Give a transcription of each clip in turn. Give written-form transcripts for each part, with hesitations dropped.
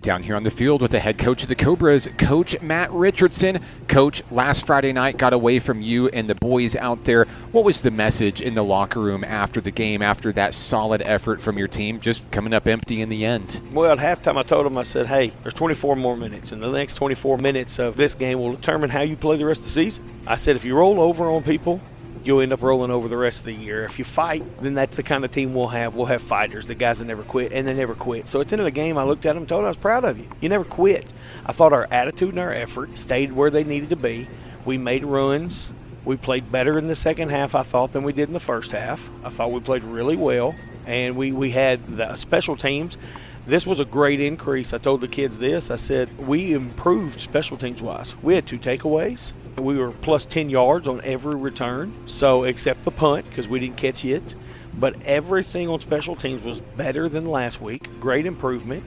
Down here on the field with the head coach of the Cobras, Coach Matt Richardson. Coach, last Friday night got away from you and the boys out there. What was the message in the locker room after the game, after that solid effort from your team, just coming up empty in the end? Well, at halftime I told them, I said, hey, there's 24 more minutes, and the next 24 minutes of this game will determine how you play the rest of the season. I said, if you roll over on people, you'll end up rolling over the rest of the year. If you fight, then that's the kind of team we'll have. We'll have fighters, the guys that never quit, and they never quit. So at the end of the game, I looked at them and told them I was proud of you. You never quit. I thought our attitude and our effort stayed where they needed to be. We made runs. We played better in the second half, I thought, than we did in the first half. I thought we played really well, and we had the special teams. This was a great increase. I told the kids this. I said, we improved special teams-wise. We had 2 takeaways. We were plus 10 yards on every return, so except the punt because we didn't catch it. But everything on special teams was better than last week. Great improvement.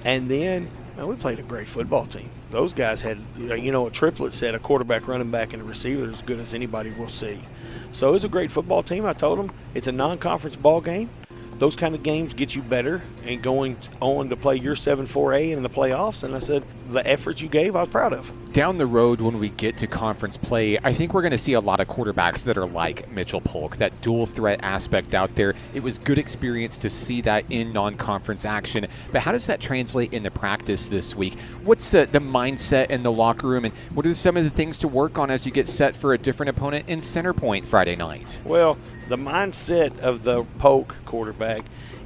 And then we played a great football team. Those guys had, a triplet set, a quarterback, running back, and a receiver as good as anybody will see. So it was a great football team. I told them it's a non-conference ball game. Those kind of games get you better and going on to play your 7-4A in the playoffs. And I said, the efforts you gave, I was proud of. Down the road, when we get to conference play, I think we're going to see a lot of quarterbacks that are like Mitchell Polk, that dual threat aspect out there. It was good experience to see that in non-conference action. But how does that translate into practice this week? What's the mindset in the locker room, and what are some of the things to work on as you get set for a different opponent in Centerpoint Friday night? Well, the mindset of the Polk quarterback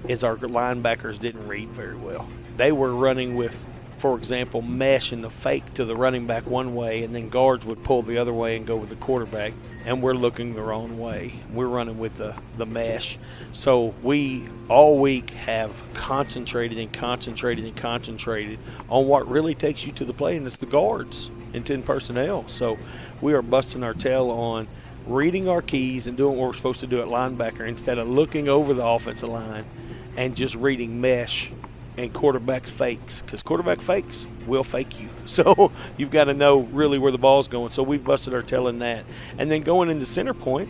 is our linebackers didn't read very well. They were running with, for example, mesh and the fake to the running back one way, and then guards would pull the other way and go with the quarterback, and we're looking the wrong way. We're running with the mesh. So we all week have concentrated on what really takes you to the play, and it's the guards and 10 personnel. So we are busting our tail on reading our keys and doing what we're supposed to do at linebacker instead of looking over the offensive line and just reading mesh and quarterback's fakes, because quarterback fakes will fake you. So you've got to know really where the ball's going. So we've busted our tail in that. And then going into Centerpoint,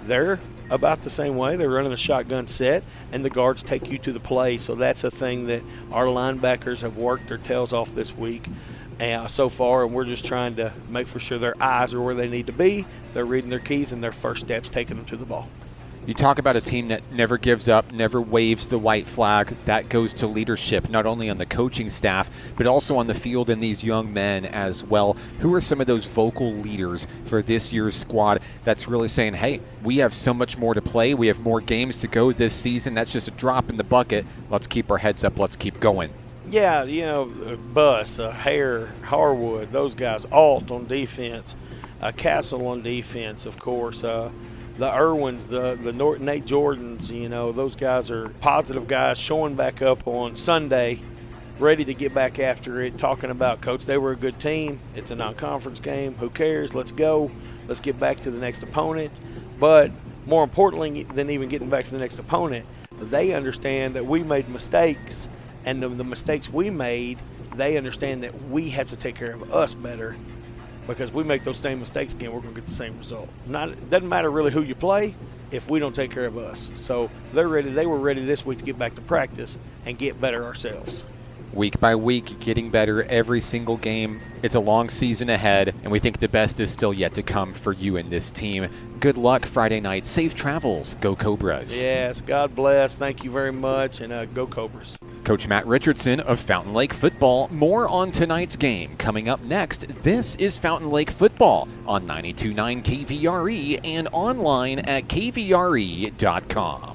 they're about the same way. They're running a shotgun set, and the guards take you to the play. So that's a thing that our linebackers have worked their tails off this week so far, and we're just trying to make for sure their eyes are where they need to be. They're reading their keys, and their first steps taking them to the ball. You talk about a team that never gives up, never waves the white flag. That goes to leadership, not only on the coaching staff, but also on the field and these young men as well. Who are some of those vocal leaders for this year's squad that's really saying, hey, we have so much more to play. We have more games to go this season. That's just a drop in the bucket. Let's keep our heads up. Let's keep going. Yeah, Buss, Hare, Harwood, those guys, Alt on defense, Castle on defense, of course, the Irwins, the Nate Jordans, those guys are positive guys showing back up on Sunday, ready to get back after it, talking about, Coach, they were a good team. It's a non-conference game. Who cares? Let's go. Let's get back to the next opponent. But more importantly than even getting back to the next opponent, they understand that we made mistakes. And the mistakes we made, they understand that we have to take care of us better, because if we make those same mistakes again, we're going to get the same result. It doesn't matter really who you play if we don't take care of us. So they're ready. They were ready this week to get back to practice and get better ourselves. Week by week, getting better every single game. It's a long season ahead, and we think the best is still yet to come for you and this team. Good luck Friday night. Safe travels. Go Cobras. Yes, God bless. Thank you very much, and go Cobras. Coach Matt Richardson of Fountain Lake Football. More on tonight's game coming up next. This is Fountain Lake Football on 92.9 KVRE and online at kvre.com.